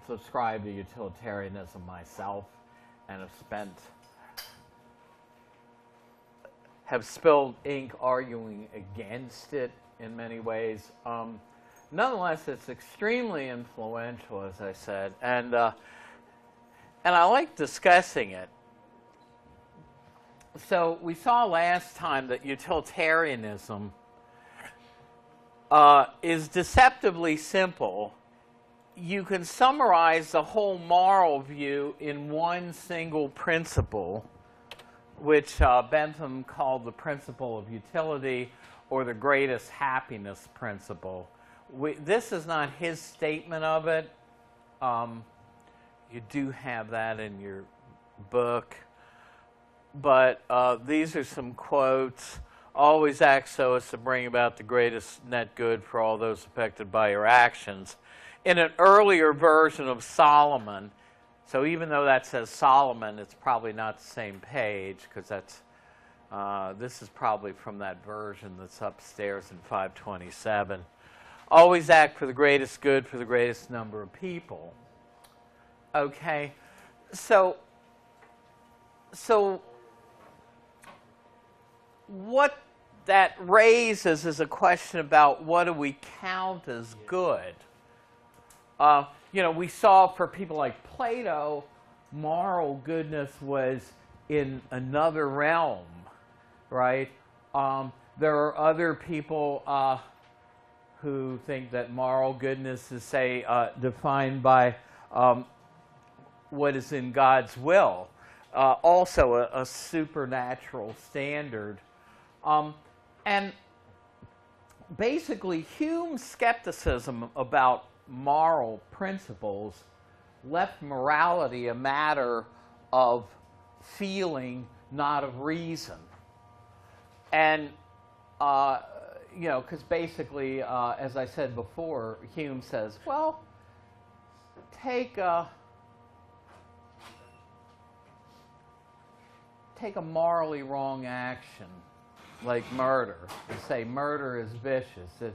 subscribe to utilitarianism myself and have spilled ink arguing against it in many ways. Nonetheless, it's extremely influential, as I said, and I like discussing it. So we saw last time that utilitarianism is deceptively simple. You can summarize the whole moral view in one single principle, which Bentham called the principle of utility, or the greatest happiness principle. This is not his statement of it. You do have that in your book. But these are some quotes. Always act so as to bring about the greatest net good for all those affected by your actions. In an earlier version of Solomon, so even though that says Solomon, it's probably not the same page, because this is probably from that version that's upstairs in 527. Always act for the greatest good for the greatest number of people. Okay, so what that raises is a question about what do we count as good. We saw for people like Plato, moral goodness was in another realm, right? There are other people who think that moral goodness is, say, defined by what is in God's will, also a supernatural standard. And basically, Hume's skepticism about moral principles left morality a matter of feeling, not of reason. And, because basically, as I said before, Hume says, well, take a morally wrong action, like murder, and say murder is vicious. It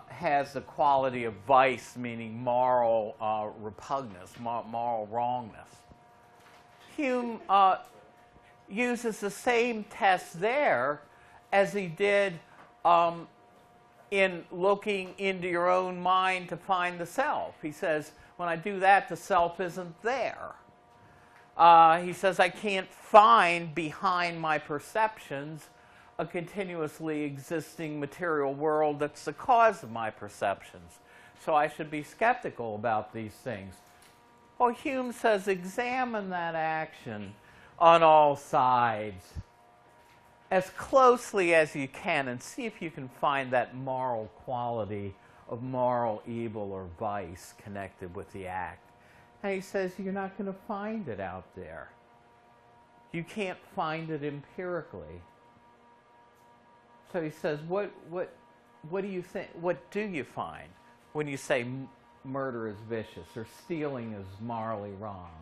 has the quality of vice, meaning moral repugnance, moral wrongness. Hume uses the same test there as he did in looking into your own mind to find the self. He says, when I do that, the self isn't there. He says, I can't find behind my perceptions a continuously existing material world that's the cause of my perceptions. So I should be skeptical about these things. Well, Hume says, examine that action on all sides as closely as you can and see if you can find that moral quality of moral evil or vice connected with the act. And he says, you're not going to find it out there. You can't find it empirically. So he says, what do you think? What do you find when you say murder is vicious or stealing is morally wrong?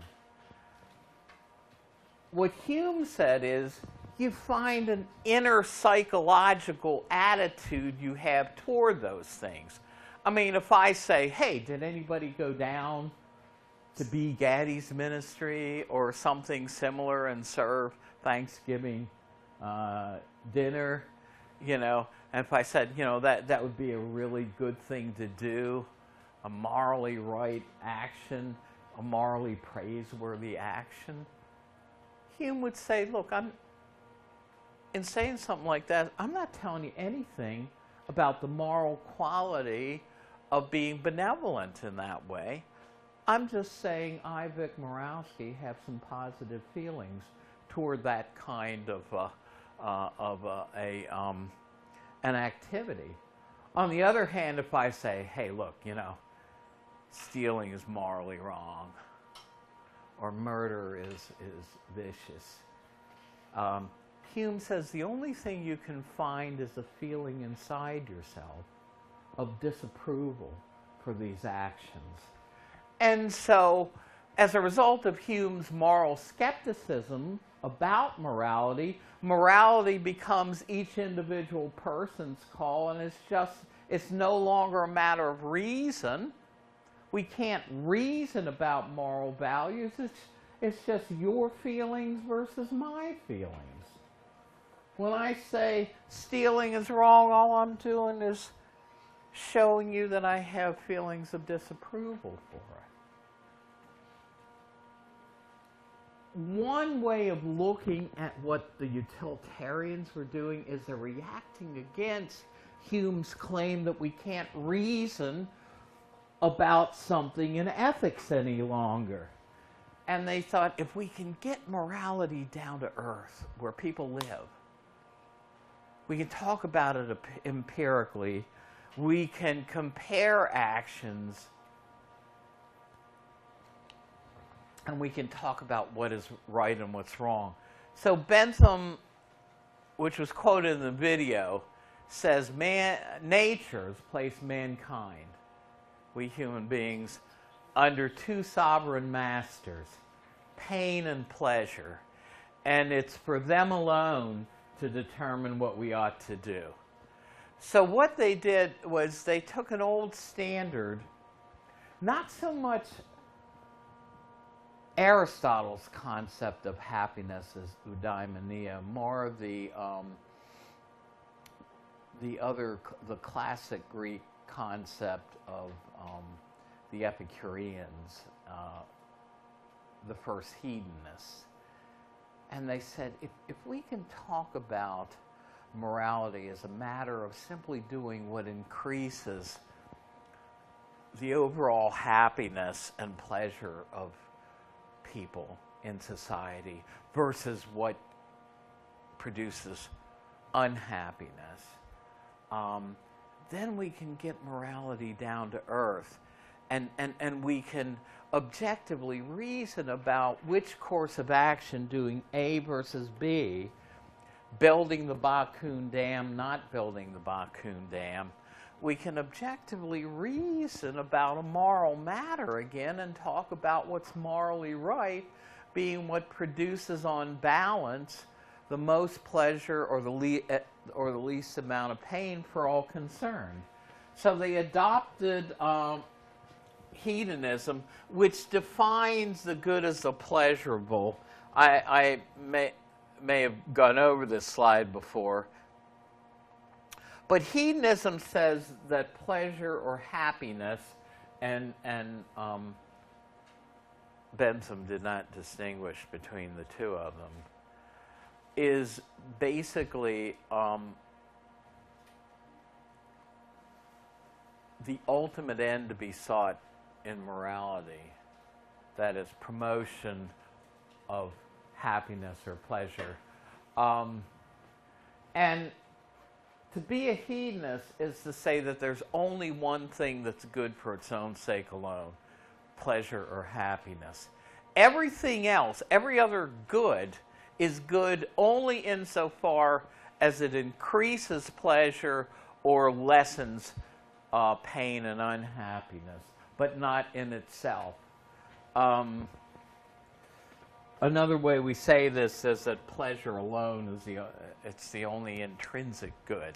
What Hume said is, you find an inner psychological attitude you have toward those things. I mean, if I say, hey, did anybody go down to B. Gaddy's ministry or something similar and serve Thanksgiving dinner, and if I said, that would be a really good thing to do, a morally right action, a morally praiseworthy action, Hume would say, look, in saying something like that, I'm not telling you anything about the moral quality of being benevolent in that way. I'm just saying I, Vic Morawski, have some positive feelings toward that kind of an activity. On the other hand, if I say, hey, look, stealing is morally wrong, or murder is vicious, Hume says the only thing you can find is a feeling inside yourself of disapproval for these actions. And so, as a result of Hume's moral skepticism about morality, morality becomes each individual person's call, and it's no longer a matter of reason, We can't reason about moral values. It's just your feelings versus my feelings. When I say stealing is wrong, all I'm doing is showing you that I have feelings of disapproval for it. One way of looking at what the utilitarians were doing is they're reacting against Hume's claim that we can't reason about something in ethics any longer. And they thought, if we can get morality down to earth, where people live, we can talk about it empirically, we can compare actions, and we can talk about what is right and what's wrong. So Bentham, which was quoted in the video, says nature has placed mankind, we human beings, under two sovereign masters, pain and pleasure, and it's for them alone to determine what we ought to do. So what they did was they took an old standard, not so much Aristotle's concept of happiness as eudaimonia, more of the classic Greek concept of the Epicureans, the first hedonists. And they said, if we can talk about morality as a matter of simply doing what increases the overall happiness and pleasure of people in society versus what produces unhappiness, then we can get morality down to earth, and we can objectively reason about which course of action, doing A versus B, building the Bakun Dam, not building the Bakun Dam. We can objectively reason about a moral matter again and talk about what's morally right, being what produces on balance the most pleasure or the least amount of pain for all concerned. So they adopted hedonism, which defines the good as the pleasurable. I may have gone over this slide before, but hedonism says that pleasure or happiness, and Bentham did not distinguish between the two of them, is basically the ultimate end to be sought in morality, that is, promotion of happiness or pleasure. And to be a hedonist is to say that there's only one thing that's good for its own sake alone, pleasure or happiness. Everything else, every other good, is good only insofar as it increases pleasure or lessens pain and unhappiness, but not in itself. Another way we say this is that pleasure alone is it's the only intrinsic good.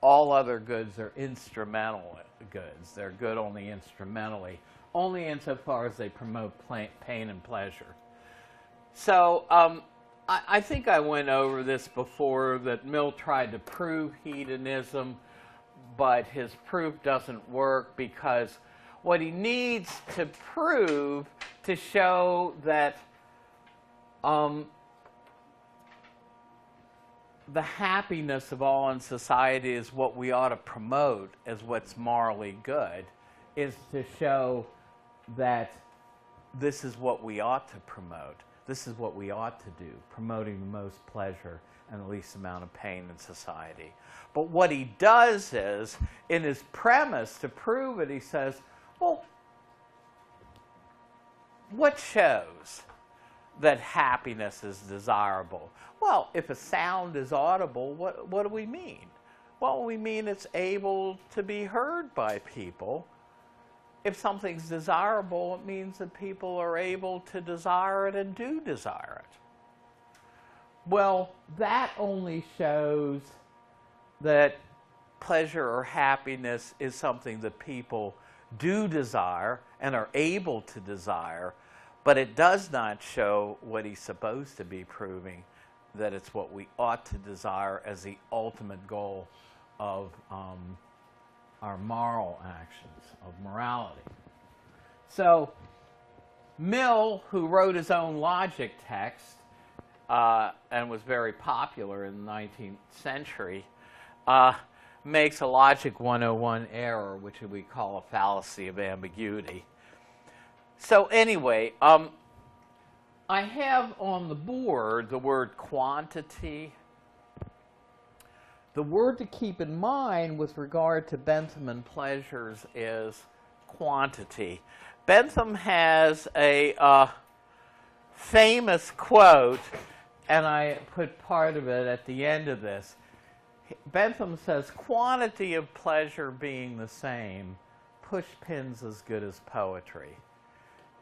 All other goods are instrumental goods. They're good only instrumentally, only insofar as they promote pain and pleasure. So I think I went over this before, that Mill tried to prove hedonism, but his proof doesn't work because what he needs to prove to show that the happiness of all in society is what we ought to promote as what's morally good, is to show that this is what we ought to promote. This is what we ought to do, promoting the most pleasure and the least amount of pain in society. But what he does is, in his premise to prove it, he says, well, what shows that happiness is desirable? Well, if a sound is audible, what do we mean? Well, we mean it's able to be heard by people. If something's desirable, it means that people are able to desire it and do desire it. Well, that only shows that pleasure or happiness is something that people do desire and are able to desire, but it does not show what he's supposed to be proving, that it's what we ought to desire as the ultimate goal of our moral actions, of morality. So Mill, who wrote his own logic text and was very popular in the 19th century, makes a Logic 101 error, which we call a fallacy of ambiguity. So anyway, I have on the board the word quantity. The word to keep in mind with regard to Bentham and pleasures is quantity. Bentham has a famous quote, and I put part of it at the end of this. Bentham says, quantity of pleasure being the same, push pins as good as poetry.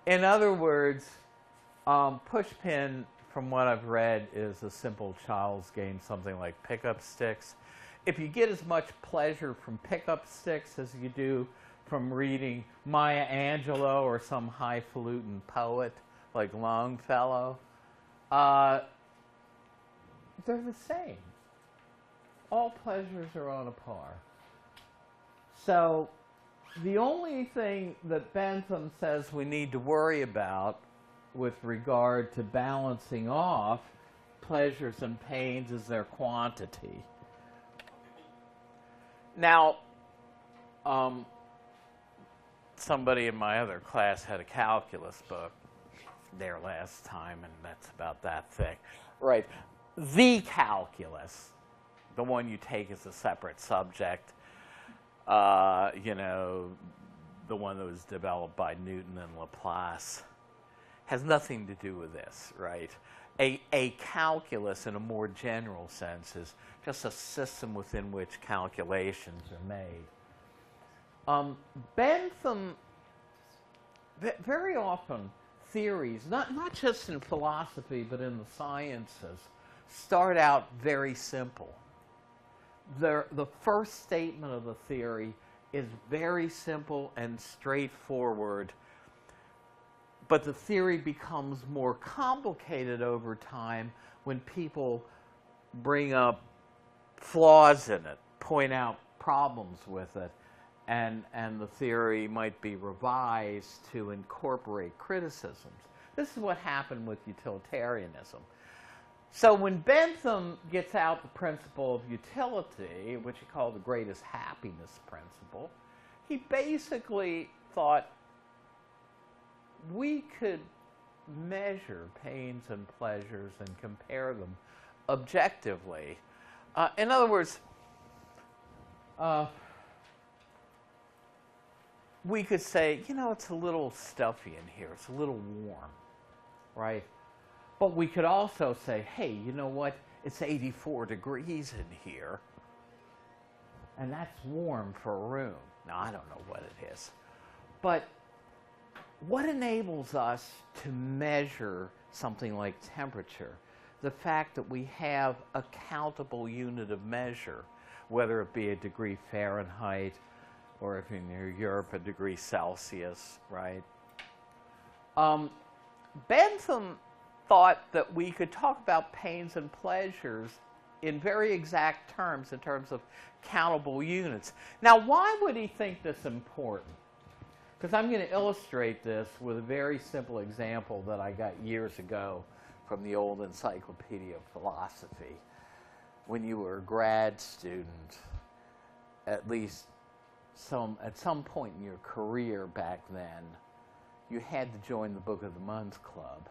In other words, push pin, from what I've read, is a simple child's game, something like pickup sticks. If you get as much pleasure from pickup sticks as you do from reading Maya Angelou or some highfalutin poet like Longfellow, they're the same. All pleasures are on a par. So the only thing that Bentham says we need to worry about with regard to balancing off pleasures and pains is their quantity. Now, somebody in my other class had a calculus book there last time, and that's about that thick. Right. The calculus, the one you take as a separate subject, you know, the one that was developed by Newton and Laplace, has nothing to do with this, right? A calculus, in a more general sense, is just a system within which calculations are made. Bentham, very often, theories, not just in philosophy, but in the sciences, start out very simple. The first statement of the theory is very simple and straightforward, but the theory becomes more complicated over time when people bring up flaws in it, point out problems with it, and the theory might be revised to incorporate criticisms. This is what happened with utilitarianism. So when Bentham gets out the principle of utility, which he called the greatest happiness principle, he basically thought we could measure pains and pleasures and compare them objectively. In other words, we could say, you know, it's a little stuffy in here, it's a little warm, right? But we could also say, hey, you know what, it's 84 degrees in here, and that's warm for a room. Now, I don't know what it is. But what enables us to measure something like temperature? The fact that we have a countable unit of measure, whether it be a degree Fahrenheit, or if in Europe, a degree Celsius, right? Bentham thought that we could talk about pains and pleasures in very exact terms, in terms of countable units. Now, why would he think this important? Because I'm going to illustrate this with a very simple example that I got years ago from the old Encyclopedia of Philosophy. When you were a grad student, at least at some point in your career back then, you had to join the Book of the Month Club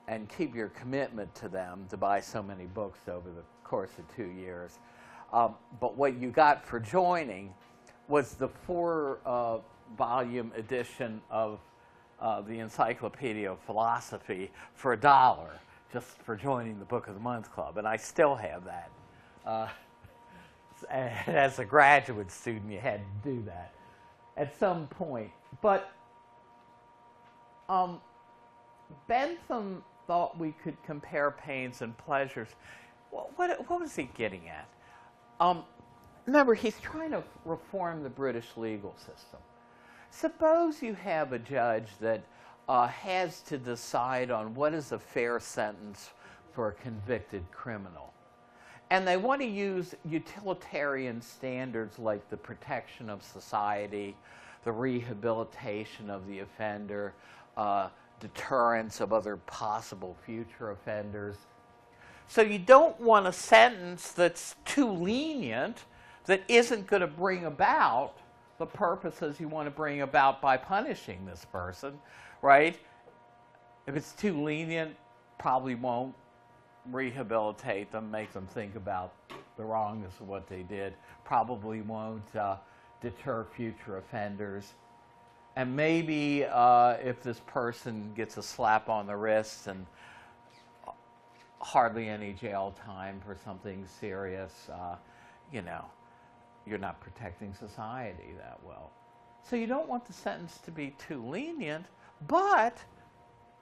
and keep your commitment to them to buy so many books over the course of 2 years. But what you got for joining was the 4-volume edition of the Encyclopedia of Philosophy for $1, just for joining the Book of the Month Club. And I still have that. As a graduate student, you had to do that at some point. But Bentham thought we could compare pains and pleasures. What was he getting at? Remember, he's trying to reform the British legal system. Suppose you have a judge that has to decide on what is a fair sentence for a convicted criminal. And they want to use utilitarian standards like the protection of society, the rehabilitation of the offender, deterrence of other possible future offenders. So you don't want a sentence that's too lenient, that isn't going to bring about the purposes you want to bring about by punishing this person, right? If it's too lenient, probably won't rehabilitate them, make them think about the wrongness of what they did, probably won't deter future offenders. And maybe if this person gets a slap on the wrist and hardly any jail time for something serious, you know, you're not protecting society that well. So you don't want the sentence to be too lenient, but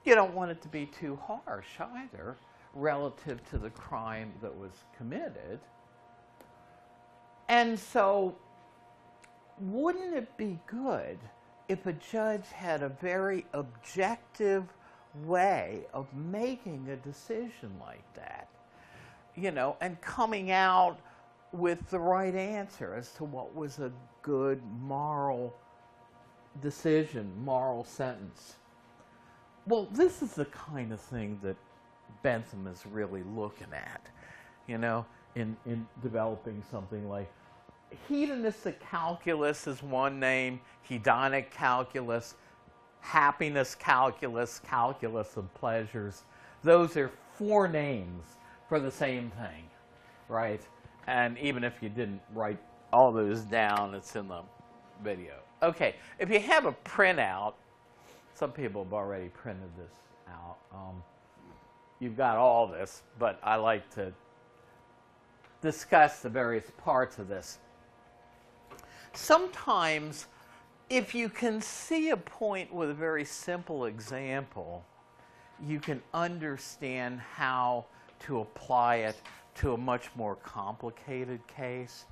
you don't want it to be too harsh either relative to the crime that was committed. And so wouldn't it be good if a judge had a very objective way of making a decision like that, you know, and coming out with the right answer as to what was a good moral decision, moral sentence? Well, this is the kind of thing that Bentham is really looking at, you know, in developing something like hedonistic calculus is one name, hedonic calculus, happiness calculus, calculus of pleasures. Those are four names for the same thing, right? And even if you didn't write all those down, it's in the video. Okay, if you have a printout, some people have already printed this out. You've got all this, but I like to discuss the various parts of this. Sometimes, if you can see a point with a very simple example, you can understand how to apply it to a much more complicated case.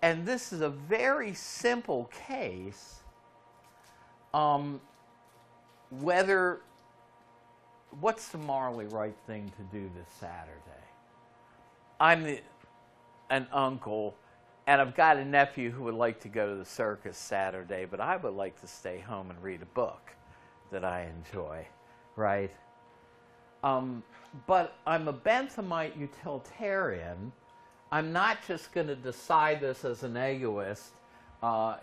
And this is a very simple case. What's the morally right thing to do this Saturday? I'm an uncle, and I've got a nephew who would like to go to the circus Saturday, but I would like to stay home and read a book that I enjoy, right? But I'm a Benthamite utilitarian. I'm not just going to decide this as an egoist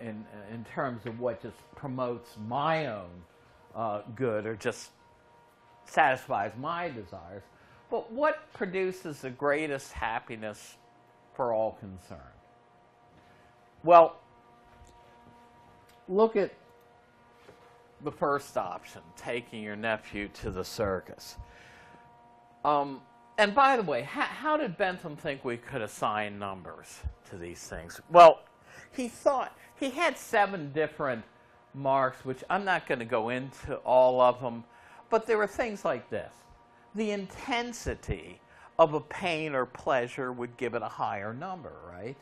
in terms of what just promotes my own good or just satisfies my desires, but what produces the greatest happiness for all concerned. Well, look at the first option, taking your nephew to the circus. And by the way, how did Bentham think we could assign numbers to these things? Well, he had 7 different marks, which I'm not going to go into all of them, but there were things like this. The intensity of a pain or pleasure would give it a higher number, right?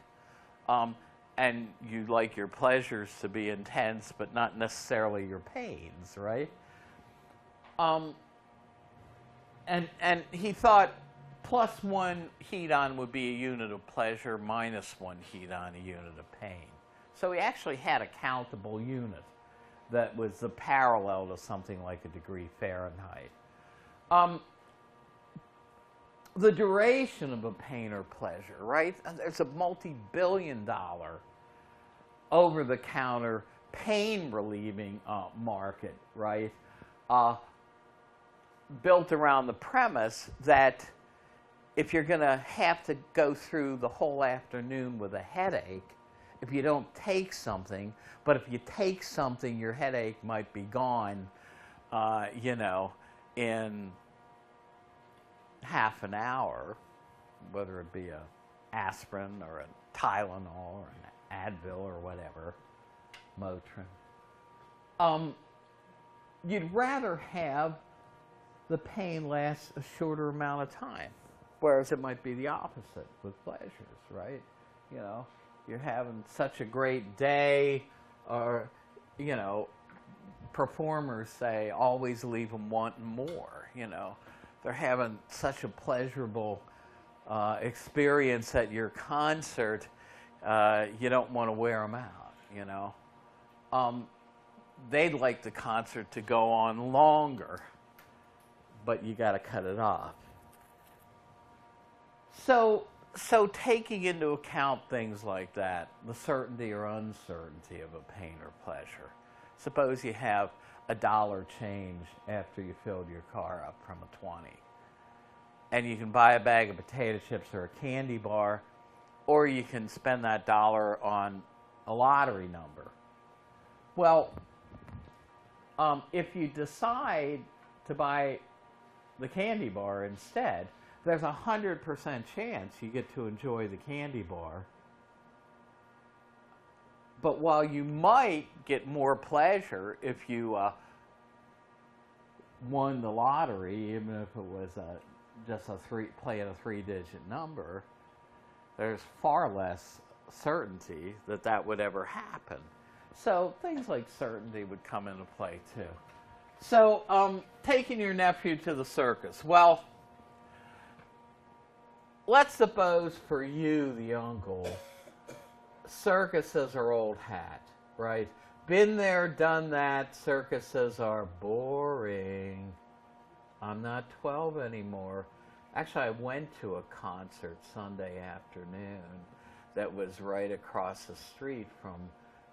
And you like your pleasures to be intense, but not necessarily your pains, right? And he thought +1 hedon would be a unit of pleasure, -1 hedon a unit of pain. So he actually had a countable unit that was the parallel to something like a degree Fahrenheit. The duration of a pain or pleasure, right? There's a multi-billion-dollar over-the-counter pain-relieving market, right? Built around the premise that if you're going to have to go through the whole afternoon with a headache, if you don't take something, but if you take something, your headache might be gone, you know, in half an hour, whether it be a aspirin or a Tylenol or an Advil or whatever, Motrin. You'd rather have the pain last a shorter amount of time, whereas it might be the opposite with pleasures, right? You know, you're having such a great day, or you know, performers say always leave them wanting more, you know. They're having such a pleasurable experience at your concert, you don't want to wear them out, you know. They'd like the concert to go on longer, but you got to cut it off. So taking into account things like that, the certainty or uncertainty of a pain or pleasure. Suppose you have $1 change after you filled your car up from a 20. And you can buy a bag of potato chips or a candy bar, or you can spend that $1 on a lottery number. Well, if you decide to buy the candy bar instead, there's a 100% chance you get to enjoy the candy bar. But while you might get more pleasure if you won the lottery, even if it was just playing a 3-digit number, there's far less certainty that that would ever happen. So things like certainty would come into play too. So taking your nephew to the circus. Well, let's suppose for you, the uncle, circuses are old hat, right? Been there, done that. Circuses are boring. I'm not 12 anymore. Actually, I went to a concert Sunday afternoon that was right across the street from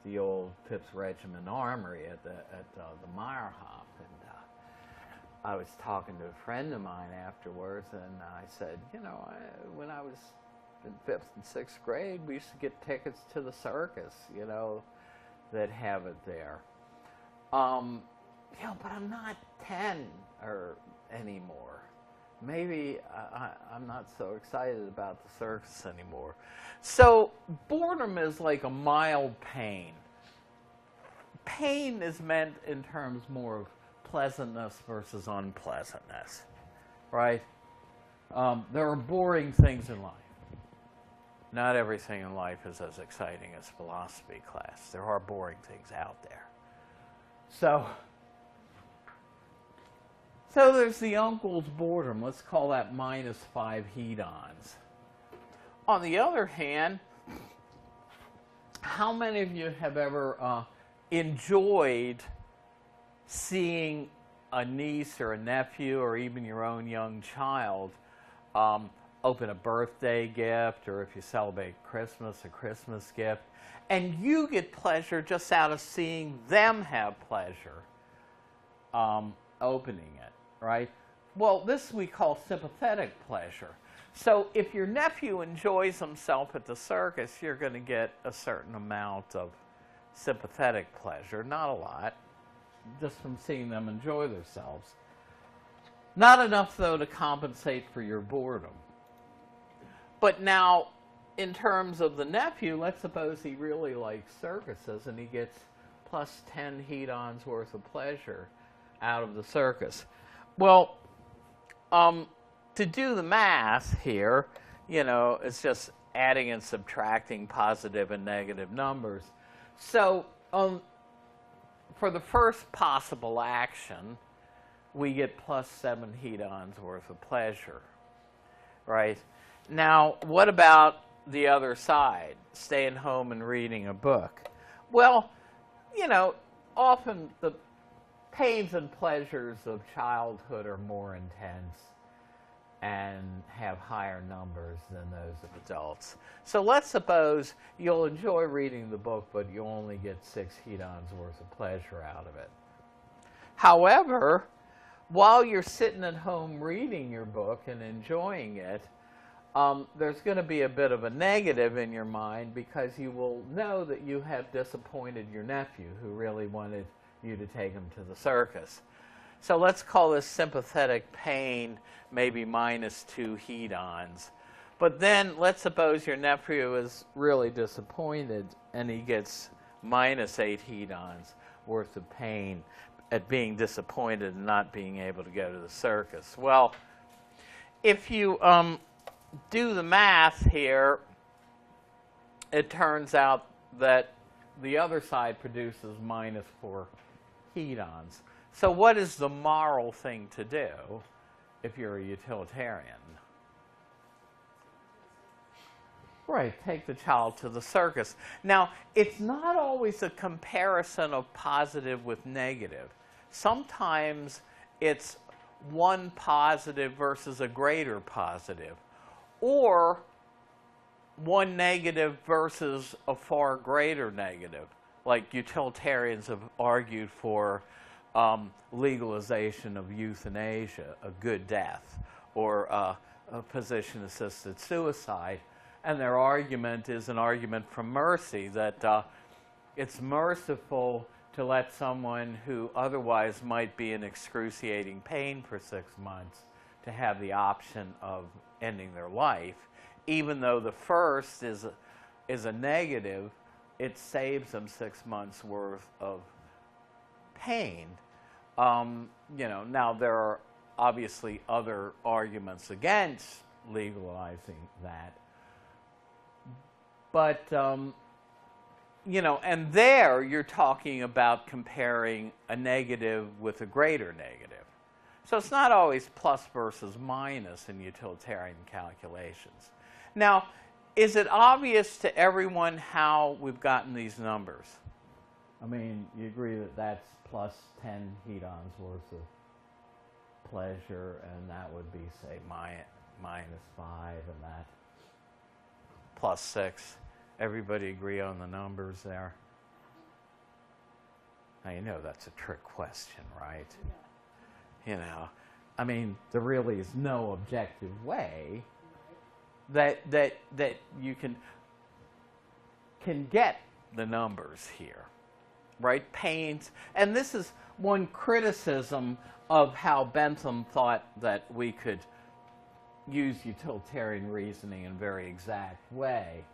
the old Phipps Regiment Armory at the Meyerhof. And I was talking to a friend of mine afterwards, and I said, you know, when I was in 5th and 6th grade, we used to get tickets to the circus, you know, that have it there. You know, but I'm not 10 or anymore. Maybe I'm not so excited about the circus anymore. So boredom is like a mild pain. Pain is meant in terms more of pleasantness versus unpleasantness, right? There are boring things in life. Not everything in life is as exciting as philosophy class. There are boring things out there. So there's the uncle's boredom. Let's call that -5 hedons. On the other hand, how many of you have ever enjoyed seeing a niece or a nephew or even your own young child open a birthday gift, or if you celebrate Christmas, a Christmas gift, and you get pleasure just out of seeing them have pleasure opening it, right? Well, this we call sympathetic pleasure. So if your nephew enjoys himself at the circus, you're going to get a certain amount of sympathetic pleasure, not a lot, just from seeing them enjoy themselves. Not enough, though, to compensate for your boredom. But now, in terms of the nephew, let's suppose he really likes circuses and he gets +10 hedons worth of pleasure out of the circus. Well, to do the math here, you know, it's just adding and subtracting positive and negative numbers. So for the first possible action, we get +7 hedons worth of pleasure, right? Now, what about the other side, staying home and reading a book? Well, you know, often the pains and pleasures of childhood are more intense and have higher numbers than those of adults. So let's suppose you'll enjoy reading the book, but you only get 6 hedons worth of pleasure out of it. However, while you're sitting at home reading your book and enjoying it, there's going to be a bit of a negative in your mind because you will know that you have disappointed your nephew who really wanted you to take him to the circus. So let's call this sympathetic pain maybe -2 hedons. But then let's suppose your nephew is really disappointed and he gets -8 hedons worth of pain at being disappointed and not being able to go to the circus. Well, if you do the math here, it turns out that the other side produces minus 4 hedons. So what is the moral thing to do if you're a utilitarian? Right, take the child to the circus. Now, it's not always a comparison of positive with negative. Sometimes it's one positive versus a greater positive, or one negative versus a far greater negative. Like utilitarians have argued for legalization of euthanasia, a good death, or a physician-assisted suicide. And their argument is an argument from mercy, that it's merciful to let someone who otherwise might be in excruciating pain for 6 months to have the option of ending their life. Even though the first is a negative, it saves them 6 months worth of pain. Now there are obviously other arguments against legalizing that. But, and there you're talking about comparing a negative with a greater negative. So it's not always plus versus minus in utilitarian calculations. Now, is it obvious to everyone how we've gotten these numbers? I mean, you agree that that's plus 10 hedons worth of pleasure, and that would be, say, minus 5, and that plus 6. Everybody agree on the numbers there? Now, you know that's a trick question, right? I mean, there really is no objective way that you can get the numbers here, right? Pains, and this is one criticism of how Bentham thought that we could use utilitarian reasoning in a very exact way.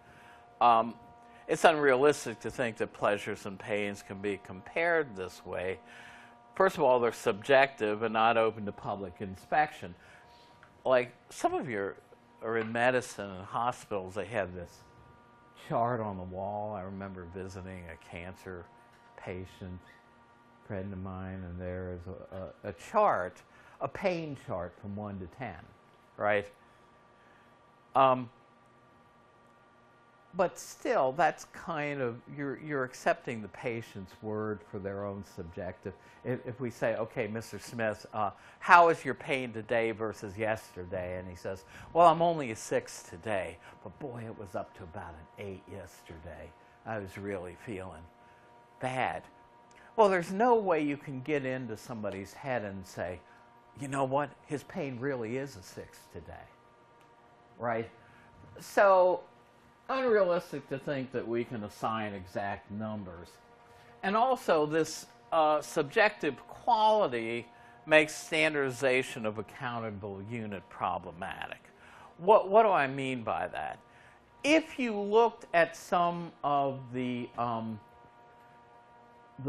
It's unrealistic to think that pleasures and pains can be compared this way. First of all, they're subjective and not open to public inspection. Like, some of you are in medicine and hospitals, they have this chart on the wall. I remember visiting a cancer patient, friend of mine, and there is a chart, a pain chart from 1 to 10, right? But still, that's kind of, you're accepting the patient's word for their own subjective. If we say, okay, Mr. Smith, how is your pain today versus yesterday? And he says, well, I'm only a 6 today, but boy, it was up to about an 8 yesterday. I was really feeling bad. Well, there's no way you can get into somebody's head and say, you know what, his pain really is a 6 today, right? So, unrealistic to think that we can assign exact numbers. And also, this subjective quality makes standardization of a countable unit problematic. What do I mean by that? If you looked at some of the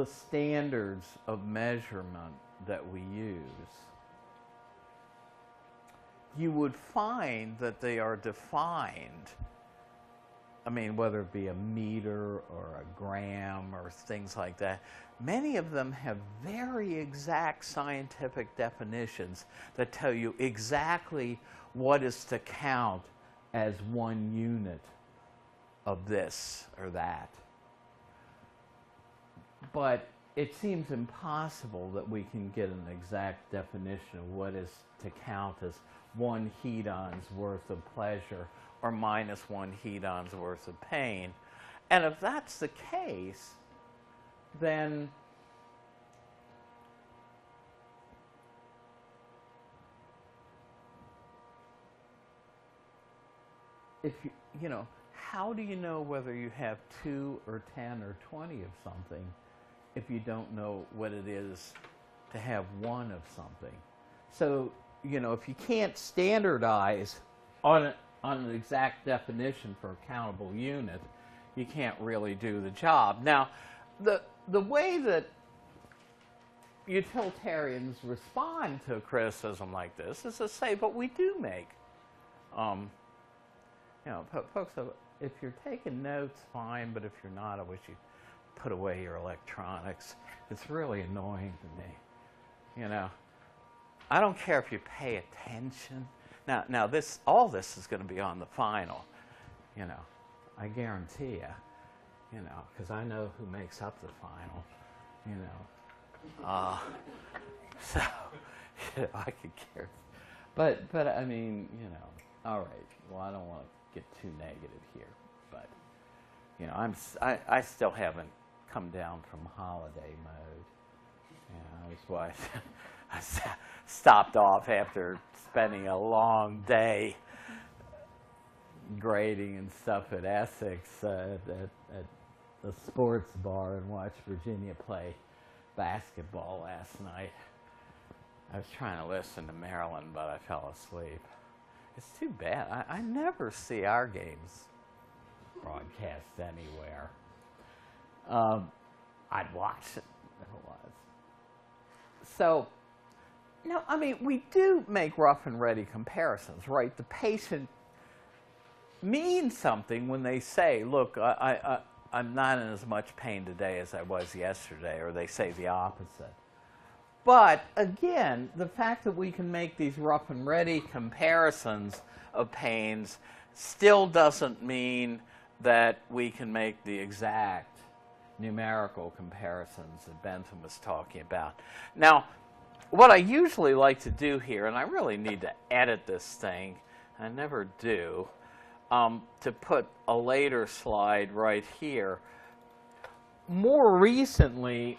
standards of measurement that we use, you would find that they are defined. I mean, whether it be a meter or a gram or things like that, many of them have very exact scientific definitions that tell you exactly what is to count as 1 unit of this or that. But it seems impossible that we can get an exact definition of what is to count as 1 hedon's worth of pleasure or minus 1 hedon's worth of pain. And if that's the case, then if how do you know whether you have 2 or 10 or 20 of something if you don't know what it is to have 1 of something? So, if you can't standardize on an exact definition for a countable unit, you can't really do the job. Now, the way that utilitarians respond to a criticism like this is to say, but we do make, folks, if you're taking notes, fine, but if you're not, I wish you'd put away your electronics. It's really annoying to me. You know, I don't care if you pay attention. Now all this is going to be on the final. You know, I guarantee you. You know, because I know who makes up the final. You know, so you know, I could care. But I mean, you know, all right. Well, I don't want to get too negative here, but you know, I still haven't come down from holiday mode. You know, that's why I stopped off after spending a long day grading and stuff at Essex at the sports bar and watched Virginia play basketball last night. I was trying to listen to Maryland, but I fell asleep. It's too bad. I never see our games broadcast anywhere. I'd watch it if it was. So, no, I mean, we do make rough and ready comparisons, right? The patient means something when they say, look, I'm not in as much pain today as I was yesterday, or they say the opposite. But again, the fact that we can make these rough and ready comparisons of pains still doesn't mean that we can make the exact numerical comparisons that Bentham was talking about. Now, what I usually like to do here, and I really need to edit this thing, I never do, to put a later slide right here. More recently,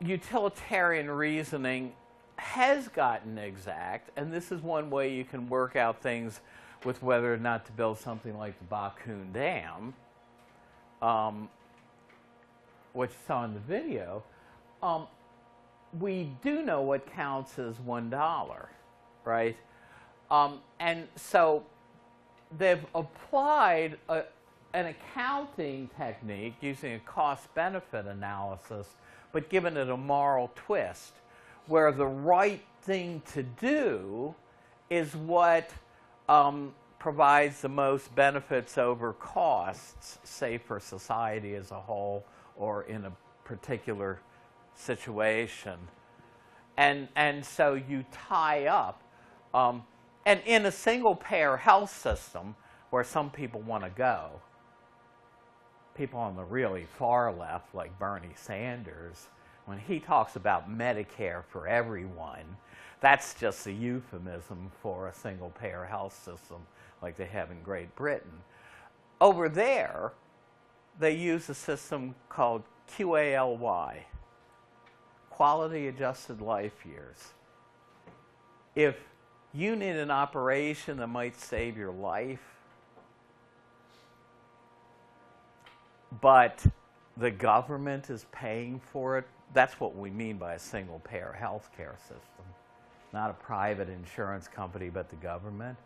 utilitarian reasoning has gotten exact, and this is one way you can work out things with whether or not to build something like the Bakun Dam, which you saw in the video. We do know what counts as $1, right? And so they've applied an accounting technique using a cost-benefit analysis, but given it a moral twist, where the right thing to do is what provides the most benefits over costs, say for society as a whole or in a particular situation. And so you tie up, and in a single-payer health system where some people want to go, people on the really far left, like Bernie Sanders, when he talks about Medicare for everyone, that's just a euphemism for a single-payer health system like they have in Great Britain. Over there, they use a system called QALY, Quality Adjusted Life Years. If you need an operation that might save your life, but the government is paying for it, that's what we mean by a single-payer healthcare system. Not a private insurance company, but the government.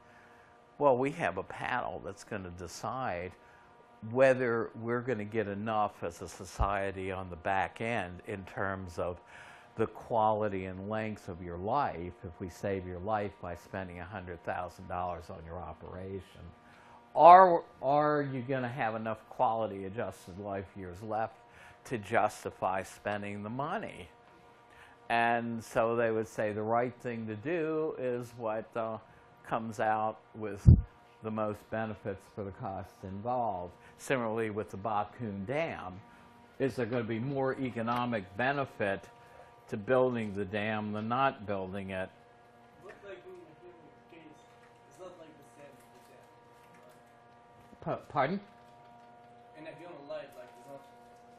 Well, we have a panel that's going to decide whether we're going to get enough as a society on the back end in terms of the quality and length of your life if we save your life by spending $100,000 on your operation. Are you going to have enough quality adjusted life years left to justify spending the money? And so they would say the right thing to do is what comes out with the most benefits for the costs involved. Similarly with the Bakun Dam, is there going to be more economic benefit to building the dam than not building it? But like in the human case, it's not like the same with the dam. Right? Pardon? In a human life, like it's not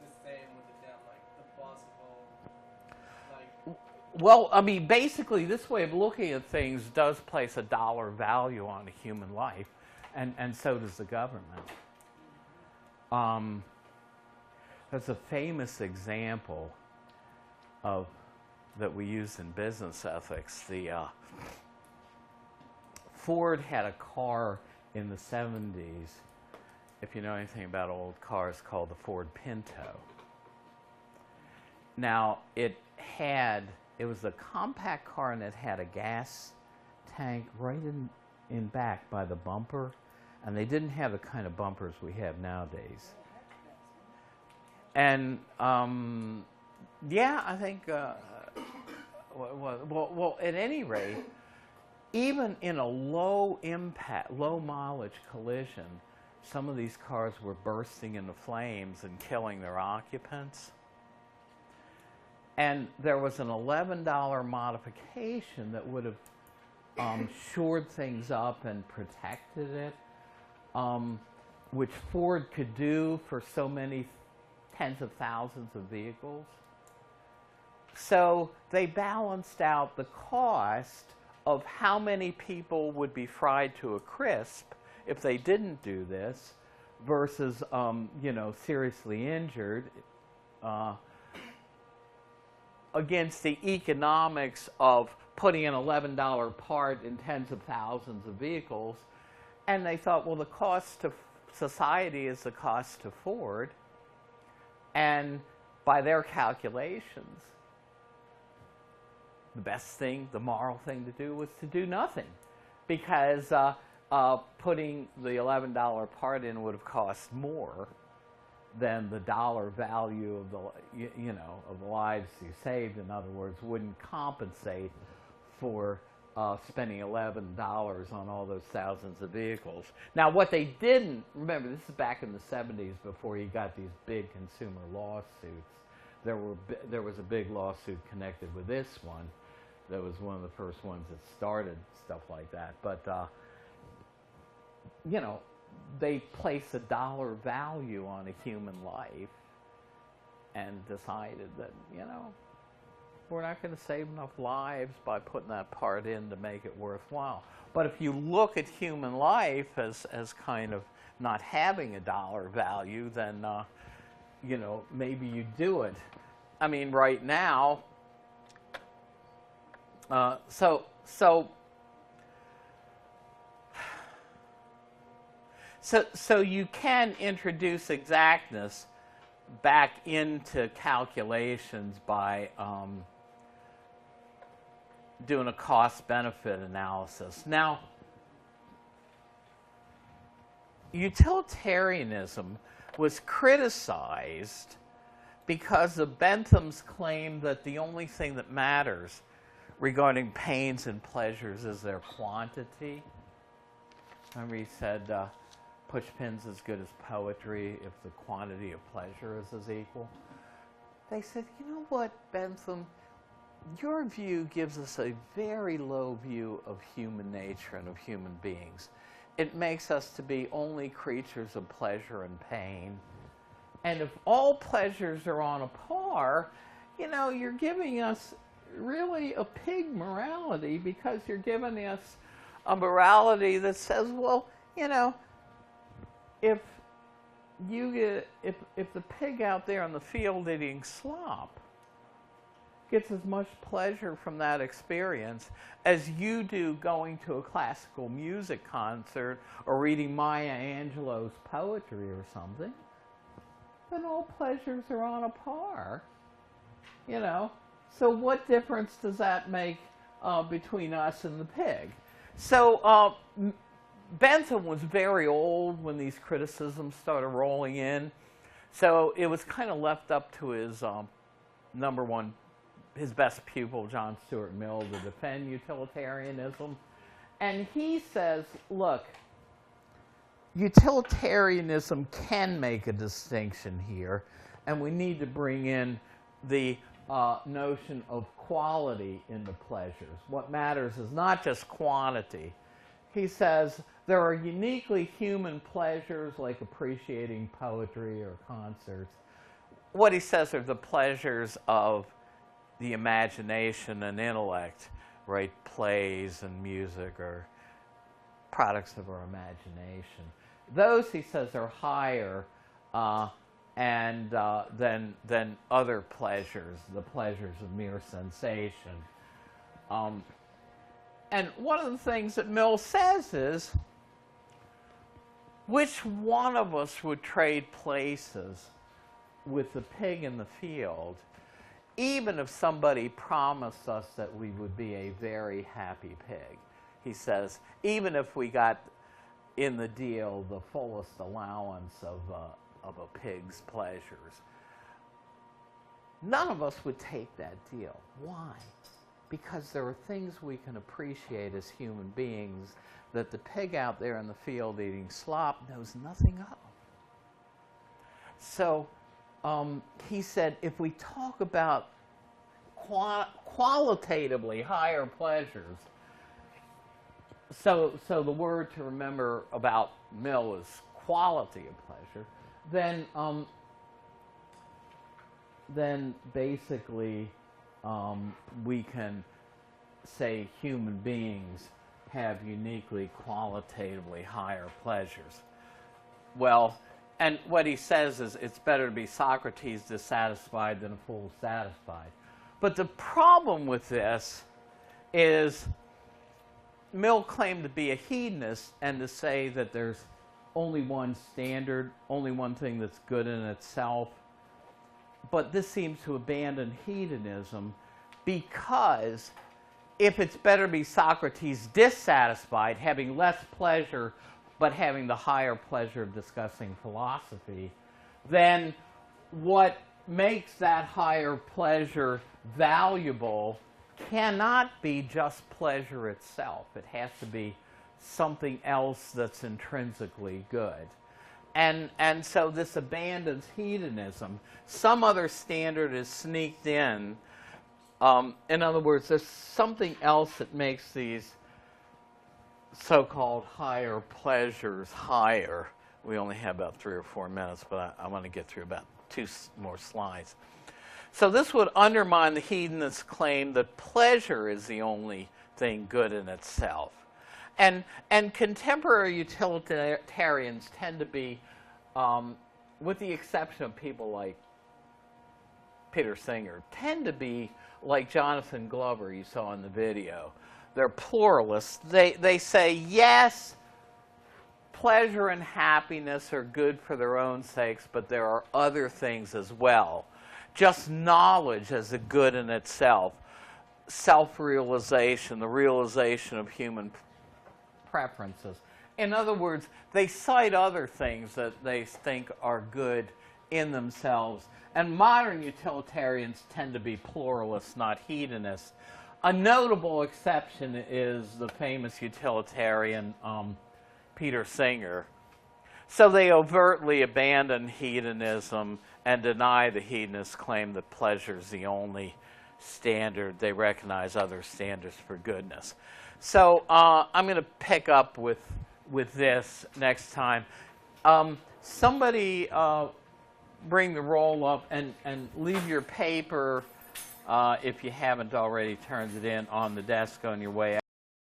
the same with the dam, like the possible, like. Well, I mean, basically, this way of looking at things does place a dollar value on a human life, and so does the government. There's a famous example of that we use in business ethics. The Ford had a car in the 70s, if you know anything about old cars, called the Ford Pinto. Now, it was a compact car, and it had a gas tank right in back by the bumper, and they didn't have the kind of bumpers we have nowadays. And yeah, I think, well, at any rate, even in a low impact, low mileage collision, some of these cars were bursting into flames and killing their occupants. And there was an $11 modification that would have shored things up and protected it, which Ford could do for so many tens of thousands of vehicles. So they balanced out the cost of how many people would be fried to a crisp if they didn't do this versus, you know, seriously injured, against the economics of putting an $11 part in tens of thousands of vehicles. And they thought, well, the cost to society is the cost to Ford. And by their calculations, the best thing, the moral thing to do was to do nothing, because putting the $11 part in would have cost more than the dollar value of the, you know, of the lives you saved. In other words, wouldn't compensate for spending $11 on all those thousands of vehicles. Now, what they didn't, remember, this is back in the 70s before you got these big consumer lawsuits. There was a big lawsuit connected with this one. That was one of the first ones that started stuff like that. But, you know, they place a dollar value on a human life and decided that, you know, we're not going to save enough lives by putting that part in to make it worthwhile. But if you look at human life as kind of not having a dollar value, then, you know, maybe you do it. I mean, right now, so you can introduce exactness back into calculations by doing a cost-benefit analysis. Now, utilitarianism was criticized because of Bentham's claim that the only thing that matters regarding pains and pleasures is their quantity. Remember he said, pushpin's as good as poetry if the quantity of pleasure is equal. They said, you know what, Bentham, your view gives us a very low view of human nature and of human beings. It makes us to be only creatures of pleasure and pain. And if all pleasures are on a par, you know, you're giving us really a pig morality, because you're giving us a morality that says, well, you know, if the pig out there in the field eating slop gets as much pleasure from that experience as you do going to a classical music concert or reading Maya Angelou's poetry or something, then all pleasures are on a par, you know. So what difference does that make between us and the pig? So Bentham was very old when these criticisms started rolling in. So it was kind of left up to his his best pupil, John Stuart Mill, to defend utilitarianism. And he says, look, utilitarianism can make a distinction here, and we need to bring in the notion of quality into pleasures. What matters is not just quantity. He says there are uniquely human pleasures like appreciating poetry or concerts. What he says are the pleasures of the imagination and intellect, right? Plays and music are products of our imagination. Those, he says, are higher than other pleasures, the pleasures of mere sensation. And one of the things that Mill says is, which one of us would trade places with the pig in the field, even if somebody promised us that we would be a very happy pig? He says, even if we got in the deal the fullest allowance of a pig's pleasures. None of us would take that deal. Why? Because there are things we can appreciate as human beings that the pig out there in the field eating slop knows nothing of. So he said, if we talk about qualitatively higher pleasures, so the word to remember about Mill is quality of pleasure, then basically we can say human beings have uniquely qualitatively higher pleasures. Well, and what he says is it's better to be Socrates dissatisfied than a fool satisfied. But the problem with this is Mill claimed to be a hedonist and to say that there's only one standard, only one thing that's good in itself. But this seems to abandon hedonism, because if it's better to be Socrates dissatisfied, having less pleasure but having the higher pleasure of discussing philosophy, then what makes that higher pleasure valuable cannot be just pleasure itself. It has to be something else that's intrinsically good. And so this abandons hedonism. Some other standard is sneaked in. In other words, there's something else that makes these so-called higher pleasures higher. We only have about 3 or 4 minutes, but I want to get through about 2 more slides. So this would undermine the hedonist's claim that pleasure is the only thing good in itself. And contemporary utilitarians tend to be, with the exception of people like Peter Singer, tend to be like Jonathan Glover you saw in the video. They're pluralists. They say, yes, pleasure and happiness are good for their own sakes, but there are other things as well. Just knowledge as a good in itself, self-realization, the realization of human preferences. In other words, they cite other things that they think are good in themselves. And modern utilitarians tend to be pluralists, not hedonists. A notable exception is the famous utilitarian Peter Singer. So they overtly abandon hedonism and deny the hedonist's claim that pleasure is the only standard. They recognize other standards for goodness. So I'm going to pick up with this next time. Somebody bring the roll up and leave your paper, if you haven't already turned it in, on the desk on your way out.